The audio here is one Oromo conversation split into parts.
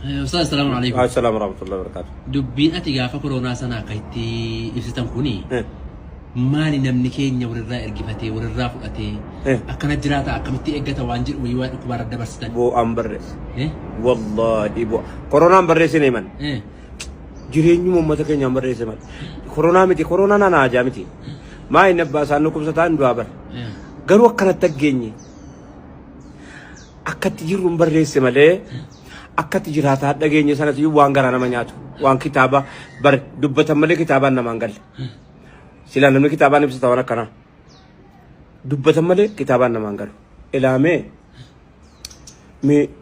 أستاذ السلام عليكم. السلام ورحمة الله وبركاته. دبين أتيجا فكورونا سنة كيتي إفتتام كوني. مالي نمنكين يور الرائر جفتي ور الرافق أتي. أكنت جراتا أكمتي إجتا وانجر ويوان كبار الدبستان. بو أمبرس. والله بو كورونا أمبرس نيمان. جريني ممتى كن أمبرس نيمان. كورونا متي كورونا نانا جامتي. ما ينبأ سانوكم ستان دوابر. قالوا أكنت تجيني. أكنت جيرو أمبرس ماله. أكتر جرات هذا جيني سنة يو وانغرانا منياتو وان كتابة بر دبته ملك كتابة نمانغل سيلا نملك كتابة نبص توانا كنا دبته ملك كتابة نمانغل إلهامه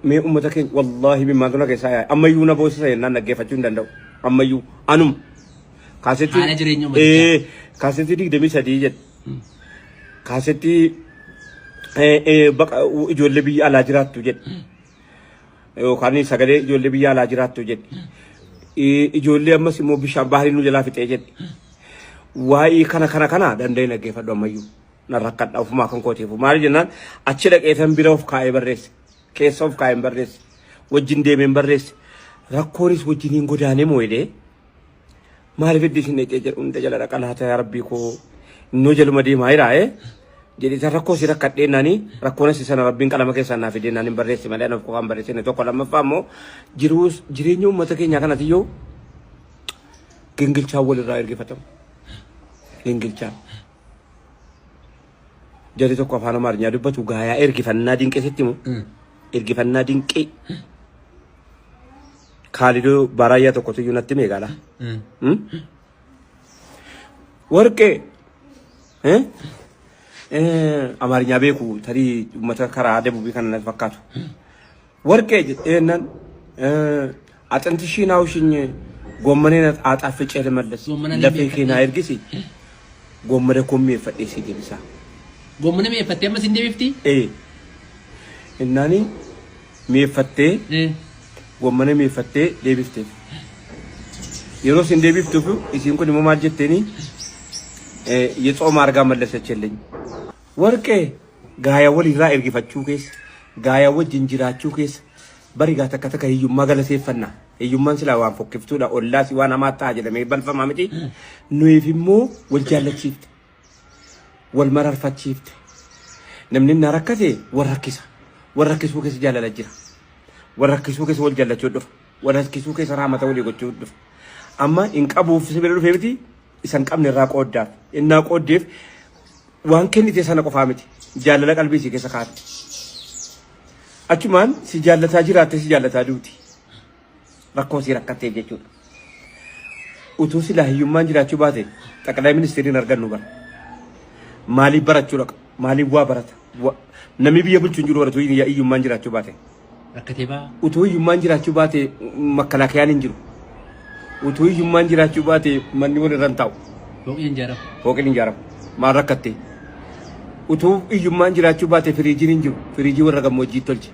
مي أمتك والله بما كنا كسايا أما يو نبوس سايا نانا كيفتشون دندو أما يو أنوم كاسيتي كاسيتي ديك دمي سديجت كاسيتي بق جولة بي على جرات توجت وكاني سجدة جولة بيا لاجرات توجد جولة أما سمو بيشام بحري نوجلا في تيجد واي كنا دندينا كيف دوما يو نركض أو فما كن كوتي فماري جنان أشيلك إثم بيروف كاي بريس كيس أوف كاي بريس وجين دي من بريس ركوريس وجينين غداني مويده ما عرفت دي سنة تيجد تجلا ركالها يا ربي كو نوجل مدي ما يراه jadi rakko si rakat denani rakkona si sana rabbin kala make sana fi denani barresi male na ko am barresi ne to ko lam famo jirus jireñu mata ke nyaka nati yo gengil cha wol raayir gi fatam gengil cha jadi to ko fana mar nyaadu batu gaaya ergi fanna dinke settimu ergi fanna dinke khalido baraya to ko to yunatti me gala worke أمارينيا بيكو تري متكرر هذا بوبي كان نتفكر وركة إنن أتنتشي ناوشين قومنا أتعرف إيش المدرس لفيكنا إرجسي قومنا كمية فتيسي دي بسا قومنا مية فتية ما سندي بفتي إنني مية فتية قومنا مية فتية دي بفتي يروح سندي بفتو إسيم كوني مماجد تاني يتو مارغا مدرسة تشيلين وركه غايا ولي رائر كيفتشو كيس غايا وجنجراتشو كيس بريغا تكتك هيو مغالا سيفنا هيو منسلا وان فوكفتو دا أولاسي وانا ما تاجل ميبال فمامتي نويفمو والجالة شيفت والمرار فات شيفت نمنين نركزي وركسو كيس جالة لجرا وركسو كيس والجالة شودف وركسو كيس رامة ولي قد شودف أما إنك أبو في سبيل الفيمتي إسان كامني راك أوداف إنك أوديف وان كني تسانا كفامتي جالة قلبي سي كسكات أجمان سي جالة تاجرات سي جالة تادوتي ركو سي ركتي جيتون وتوسي لا يومان جراتشو باتي تكلم منستري نرجع نوبر مالي برات شلك مالي برات نمي بيقول تنجرو ورا توي يا يومان جراتشو باتي ركتيبا وتوي يومان جراتشو باتي مكلاكيان ينجرو وتوي يومان جراتشو باتي من يقول رنتاو فوق ينجرب ما ركتي وتو يومان جراتشو باتي فريجي نينجو فريجي ورقم موجي تولجي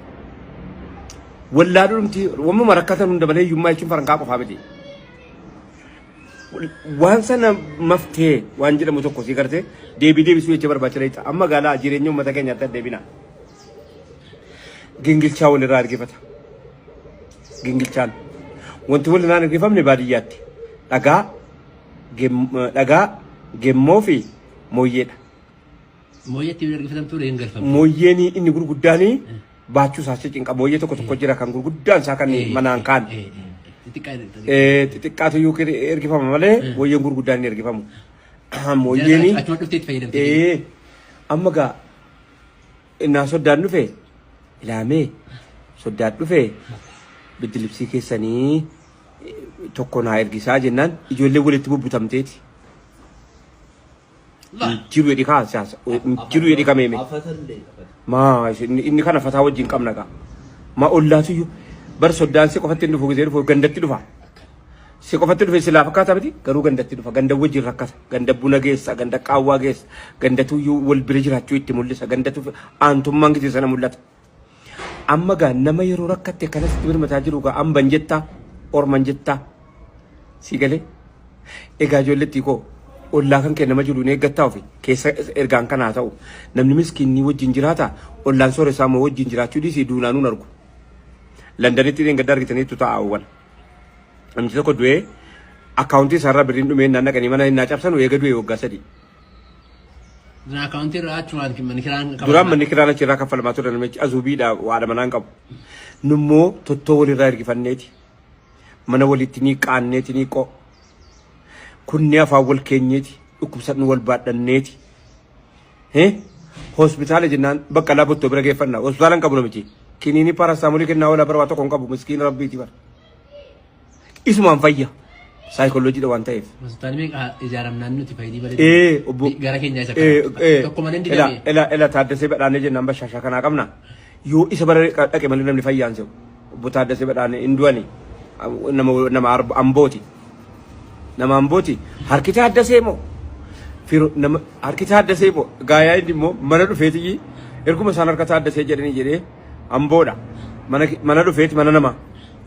ولا دونتي وما مركتا من دبل يومان يشوف فرنكا بفامتي وانسنا مفتي وانجلا متوكو سيكرتي دي سوي تبر باتريتا اما غالا جيرينيو متاكي نياتا ديبينا جينجل تشاول رار كيفتا جينجل تشان وانت ولا نان كيفامني بادياتي دغا جيموفي مويدا مويتي ويرغي فتم توري ينغل فم مويني اني غرغداني باچو ساسي چنقا مويه تو كو جيرا كان غرغدان ساكني منان كان تتقاتو يوكر يرغي فم مالي مويه غرغداني يرغي فم مويني اچو دفتيت فايدم امغا ان سودان نفي لامي سودان نفي بدلبسي كيساني توكونا يرغي ساجنان يجولي ولت بوبتامتيتي jiru yedi ka sasa jiru yedi ka meme ma inni kana fata wajin kamna ka ma ollatu yu bar soddan se ko fatte ndu fogu zero gandatti dufa se ko fatte du sila fakata bati garu gandatti dufa ganda wajin rakata ganda buna gesa ganda qawwa ges ganda tu yu wal birjira cuitti mulisa ganda tu antum mangiti sana mulata amma ga nama yero rakatte kana sibir matajiru ga am banjetta or manjetta sigale e ga jolletti ko الله كان كنا مجلون يقطعوا في كيس إرجان كان هاتوا نمني مسكين نيو جنجراتا الله سوري سامو جنجرات شو دي سيدونا نوركو Londanitti dheen gadda argitanii tuta awwal. Namni tokko du'ee akkaawuntii isaarraa birriin dhumee naan naqanii mana hin cabsan eega du'ee waggaa sadii. Akkaawuntii irraa achumaan manni kiraan duraan manni kiraan achirraa kaffalamaa ture namichi azuubiidha waadha manaan qabu. Nummoo tottoo walirraa ergifanneeti. Mana walitti ni qaanneeti ni qoo. Kunni afaan wal keenyeeti. Dhukkubsatni wal baadhanneeti. Hospitaala jennaan bakka laabuttoo bira geeffannaa. Hospitaalaan qabu namichi. Kiniini paraasitaamolii kennaa oola bara waa tokko hin qabu miskiin rabbiiti bara. Isumaan fayya. Saayikolojiidha waan ta'eef. Hospitaalli meeqa ijaaramnaan nuti fayyadii bareedu. Gara keenya isa kana. Tokko malee hin didamee. Ela taaddasee badhaanee jennaan bashaashaa kanaa qabna. Yoo isa bara dhaqe malee namni fayyaan se'u. Obbo Taaddasee badhaanee hin du'ani. Nama ambooti. Nama ambooti. Harki Taaddasee moo? Firo nama harki Taaddasee moo? Gaayaa inni immoo mana dhufeetii erguma isaan harka Taaddasee jedhanii jedhee amboodha. Mana dhufeeti mana nama.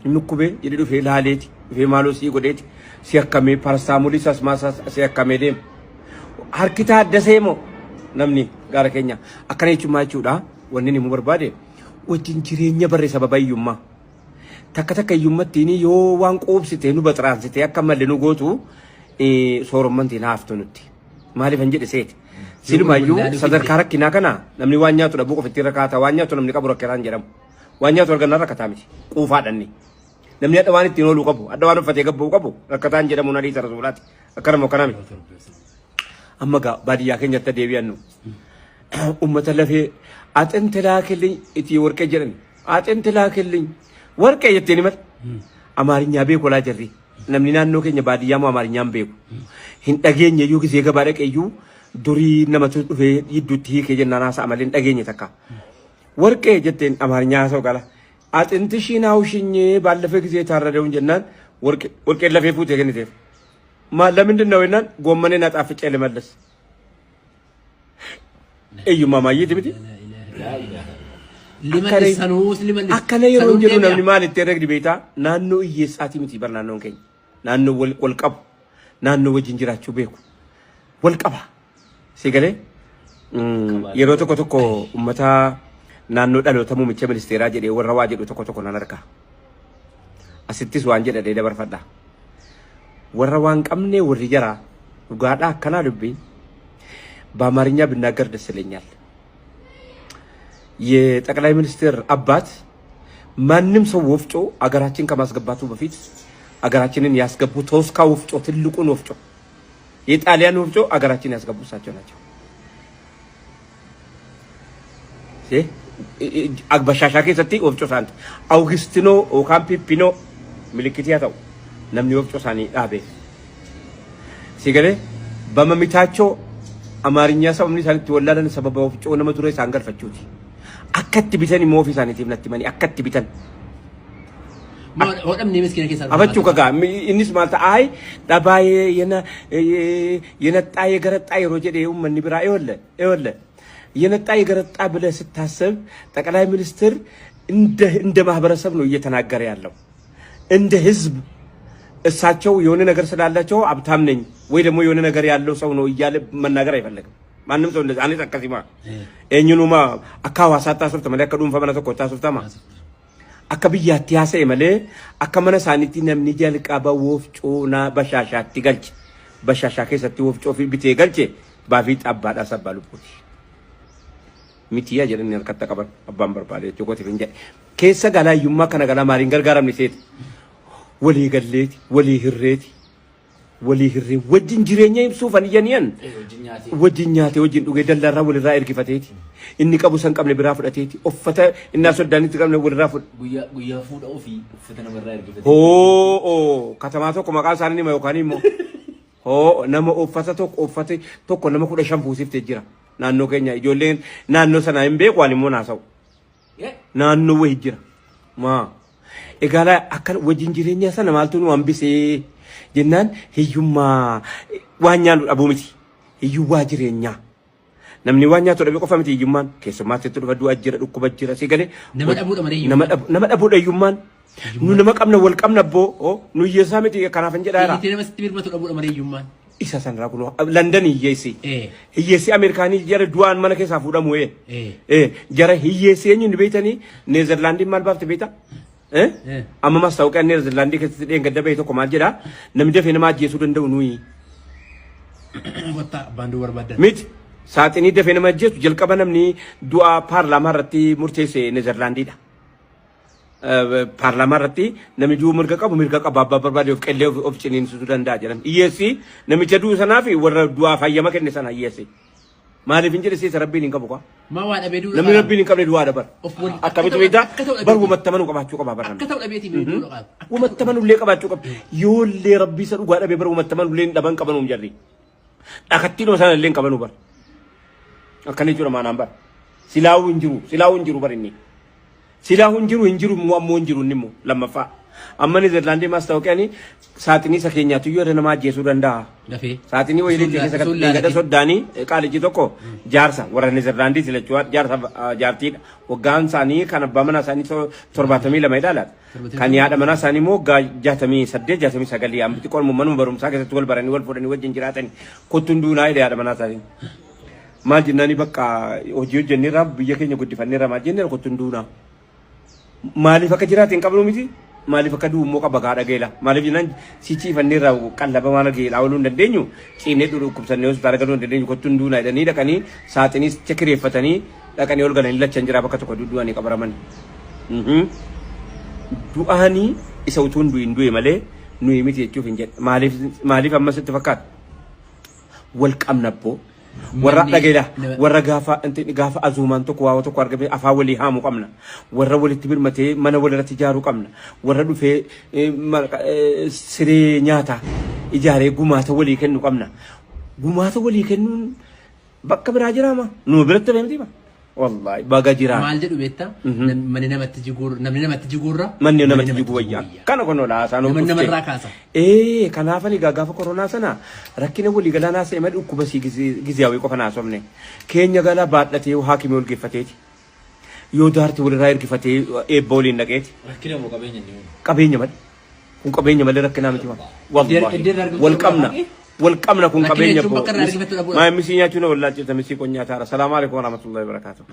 Inni kubee jedhee dhufee laaleeti. Dhufee maaloo sii godheeti. Si akkamee paraasitaamolii sasmaasaa si akkamee deema. Harki Taaddasee moo? Namni gara keenya akkana jechuudha. Wanni inni mu barbaade wajjin jireenya barre sababa hiyyummaa. Takka hiyyummattiin yoo waan qoobsite nu baxraansite akka malee nu gootu soorommantiin haaftu nutti. Maaliif hin jedhe seeti. Silumayyuu sadarkaa rakkinaa kana namni waan nyaatu dhabuu qofa ittiin rakkaata waan nyaatu namni qabu rakkataan jedhamu. Waan nyaatu argannaan rakkataa miti. Quufaadhanni. Namni adda waan ittiin ooluu qabu adda waan uffatee gabbuu qabu rakkataan jedhamu na dhiisa rasuulaati. Akkanuma akkanami. Amma baadiyyaa keenyatti deebi'annu. Ummata lafee axinti laakilliin itti warqee jedhan. Axinti laakilliin warqee jetteen himat. Amaarinyaa beeku laa jirri. Namni naannoo keenya baadiyyaa moo amaarinyaan beeku. Hin dhageenye iyyuu gisee gabaa dhaqee iyyuu durii namatu dhufee hidduutti hiikee jennaan haasa'a malee hin dhageenye takka. Warqee jetteen amaarinyaa haasa'u qala. Axinti shiinaa ushinyee baallafee gisee taarradeewun jennaan warqeen lafee fuutee kenniteef. Lamindin ነው እናን ጎመኔን አጣፍጬ ልመለስ እዩማ ማየት ብቲ አከለ የሮን ጀሩ ነምኒ ማለት ተረግድ ቤታ ናኖ እየሳቲ ምቲ በርናኖ ከኝ ናኖ ወልቀብ ናኖ ወጅንጅራችሁ ቤኩ ወልቀባ ሲገለ የሮ ተኮ ኡመታ ናኖ ዳሎተሙ ምቸ ሚኒስቴራ ጀዴ ወራዋ ጀዶ ተኮ ናነርካ አስቲስ ዋንጀ ደደ ደበርፈዳ ወራዋን ቀምኔ ወርጀራ ጋዳ አከና ልቤ በአማርኛ ብናገር ደስ ይለኛል። የጠቅላይ ሚኒስትር አባት ማንንም ሰው ወፍጮ አገራችን ከማስገባቱ በፊት አገራችንን ያስገቡ ቶስካ ወፍጮ ትልቁን ወፍጮ የጣሊያን ወፍጮ አገራችን ያስገቡ ሳቸው ናቸው። አግባሻሻ ከሰቲ ወፍጮ ሳንት አውግስቲኖ ኦካምፒፒኖ ምልክት ያታው namni wofco sani dhabe sigale bamamitacho amarinya sabni santi walladan sababa wofco nama dure sangal fachuti akkatti bitani mo fi saniti natti mani akkatti bitan hodam ne miskina kesa abachu kaga innis malta ay dabaye yena taye garata yroje de umman bira ewolle yena taye garata bለ ስታስብ ጠቅላይ ሚኒስትር እንደ ማህበረሰብ ነው እየተናገረ ያለው እንደ ህዝብ እሳቸው የሆነ ነገር ስላላቸው አብታም ነኝ ወይ ደግሞ የሆነ ነገር ያለው ሰው ነው እያለ መናገር አይፈልግም። ማንንም ሰው እንደዛ አኔ ተከሲማ እኙኑማ አካዋ ሳታስርተ መለከዱን ፈመነ ተቆጣ ሱፍታማ አከብያት ያሰ መለ አከመነ ሳኒቲ ነምኒ ጀልቃ በወፍጮና በሻሻቲ ገልጭ በሻሻ ከሰቲ ወፍጮ ቢቴ ገልጭ ባፊት አባዳ ሰባሉት ሚቲያ ጀረን ያልከተቀበ አባን በርባለ ጆኮት ፍንጀ ከሰ ጋላዩማ ከነጋላ ማሪን ገርጋራም ሊሴት ወሊ ገሌት ወሊ ህሬት ወሊ ህሬ ወጅን ጅሬኛ ይብሱ ፈንየኒያን ወጅኛቴ ወጅን ዱገ ደላራ ወልራ እርግፈቴት እኒ ቀቡ ሰንቀምለ ብራ ፍደቴት ኦፈተ እና ሶዳኒት ቀምለ ወልራ ጉያ ፉዳ ኦፊ ኦፈተ ነብራ እርግፈቴት ኦ ከተማቶ ኮማቃ ሳኒ ማዮካኒ ሞ ኦ ነመ ኦፈተ ቶኮ ነመ ኩደ ሻምፑ ሲፍቴ ጅራ ናኖ ከኛ ኢጆሌን ናኖ ሰና እምቤ ቋኒ ሞናሳው ናኖ ወይ ጅራ ማ egala akkan wajin jireenya sana maaltu nu ambise jennan hiyyumma waanyaan abumiti hiyyuwa jireenya namni waanya to dhabe qofa miti hiyyumman keessumaatti to dhufadu ajjira dhukkuba jira sigale nama dhabu hiyyumman nu nama qabna wal qabna bo nu yeesa miti kanaaf jedhaara itti nama sitti birmatu dhabu dhamare hiyyumman isa san rakuno London hiyyeessi Ameerikaanii jara du'aan mana keessaa fuudhamu jara hiyyeessi eenyu ni beeytanii Neezerlaandii maal baafte beeyta amma maastawqaa inni Neezerlaandii keessatti dheenga dabee tokko maal jedha namni dafee nama ajjeesuu danda'u nuyi. Baanduu barbaadan. Miti saaxinii dafee nama ajjeesu jalqaba namni du'a paarlaamaa irratti murteesse Neezerlaandiidha. Paarlaamaa irratti namni du'a mirga qabu abbaa barbaade of qellee of ciniinsisuu danda'a jedhan. Hiyyeessi namicha du'u sanaa fi warra du'aa fayyama kenne sana hiyyeessi. Maaliif hin jedhe rabbiin hin qabu kwa? Ma waa dhabee duudha. Namni rabbiin hin qabne du'aa dabar. Akkamitti beektaa? Bar wumatti manuu qabaachuu qaba baran. Akka ta'u dhabeetii beekuu qaba. Wumatti manuu illee qabaachuu qaba. Yoollee rabbii isa dhugaa dhabee bar wumatti manuu illee dhaban qabanuu hin jarri. Dhakattiin sana illee qabanuu bar. Akkana jechuudha maanaan bar. Silaawuu hin jiru bar inni. Silaawuu hin jiru ammoo hin jiru inni immoo lammaffaa. Amma Neezerlaandii maastawqaani saaxinii isa keenyaatu yoo nama ajjeesuu danda'a. Dafee. Saaxinii wayii keessa gada soddaanii qaalichi tokko jaarsa warra Neezerlaandii silachuu jaarsa jaartiidha. Waggaan isaanii kan abbaa manaa isaanii 72 ilaalaata. Kan yaada manaa isaanii immoo waggaa 68 69 ammatti qormu manuma barumsaa keessatti wal baranii wal fuudhanii wajjin jiraatanii kottuun duunaa yaada manaa isaanii. Maal jennaani bakka hojii hojjenneerraa biyya keenya guddifanneerraa maal jenneera kottuun duunaa. Maaliif akka jiraateen qabnu miti? Maaliif akka du'ummoo qaba gaadha geela maaliif jennan sichiifanneerraa qallaba maala geelaa ooluu hin dandeenyu ciinee dhukkubsannee hospitaala galuu hin dandeenyu kottuun duunaa jedhanii dhaqanii saaxinii chekireeffatanii dhaqanii ol galanii lachan jiraa bakka tokko du'anii qabaraman. Du'anii isa utuu hin du'e malee nuyi miti jechuuf hin jedhe maaliif ammas itti fakkaata wal qabnabboo warra dhageela warra gaafa azuumaan tokko waa tokko argame afaan walii haamu qabna warra walitti birmatee mana walirratti ijaaruu qabna warra dhufee siree nyaata ijaaree gumaata walii kennu qabna gumaata walii kennuun bakka biraa jiraama nu biratti beemti ba wallahi baga jira maal jedhu beetta manni namatti jiguurra manni namatti jigu wayya kana kono la saanu manni namarraa kaasa kanaafani gaafa koronaa sana rakkina walii galaanaa seema dhukkuba giziyaawii qofa naasofne keenya galaa baadhatee haakimii ol geeffateeti yoo daarti walirraa ergifatee eebba waliin dhaqeeti rakkina moo qabeenya malee kun qabeenya malee rakkinaa miti wallahi wal qabna kun qabeenya boo maa misinya chuna wallahi tamisi qonya taara assalamu alaykum wa rahmatullahi wa barakatuh